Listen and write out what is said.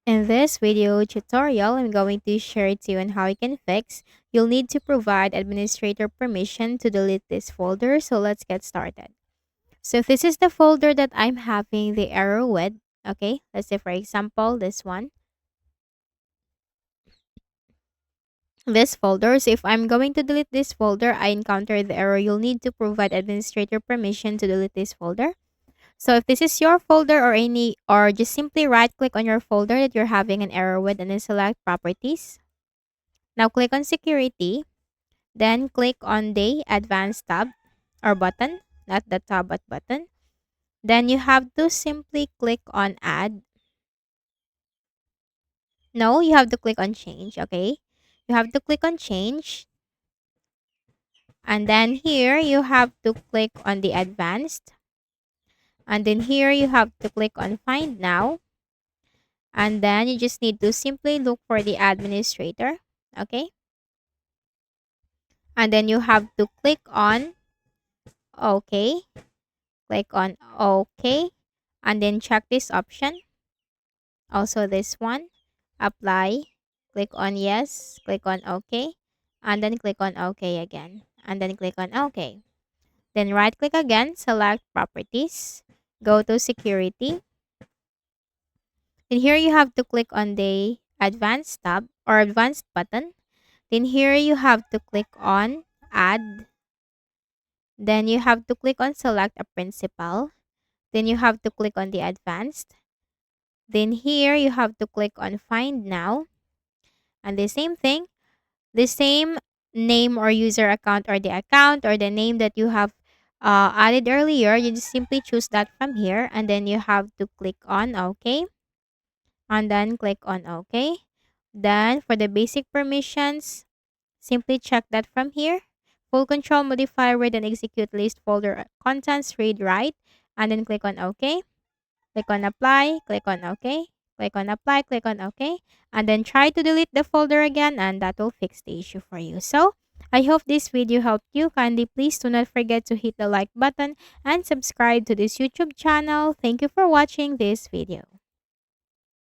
In this video tutorial, I'm going to share to you on how you can fix. You'll need to provide administrator permission to delete this folder. So let's get started. So if this is the folder that I'm having the error with, okay, let's say for example, this one, this folder. So if I'm going to delete this folder, I encounter the error. You'll need to provide administrator permission to delete this folder. So if this is your folder or just simply right click on your folder that you're having an error with and then select properties. Now click on security, then click on the advanced tab or button, not the tab but button. Then you have to simply click on add. No, you have to click on change, okay? You have to click on change. And then here you have to click on the advanced. And then here you have to click on find now. And then you just need to simply look for the administrator, okay? And then you have to click on okay. Click on okay. And then check this option. Also this one. Apply. Click on yes. Click on okay. And then click on okay again. And then click on okay. Then right click again. Select properties. Go to security. Then here you have to click on the advanced tab or advanced button. Then here you have to click on add. Then you have to click on select a principal. Then you have to click on the advanced. Then here you have to click on find now. And the same thing, the same name or user account or the name that you have added earlier, you just simply choose that from here. And then you have to click on OK. And then click on OK. Then for the basic permissions, simply check that from here. Full control modify read and execute list folder contents read write. And then click on OK. Click on apply, click on OK, click on apply, click on OK, and then try to delete the folder again and that will fix the issue for you. So, I hope this video helped you. Kindly please do not forget to hit the like button and subscribe to this YouTube channel. Thank you for watching this video.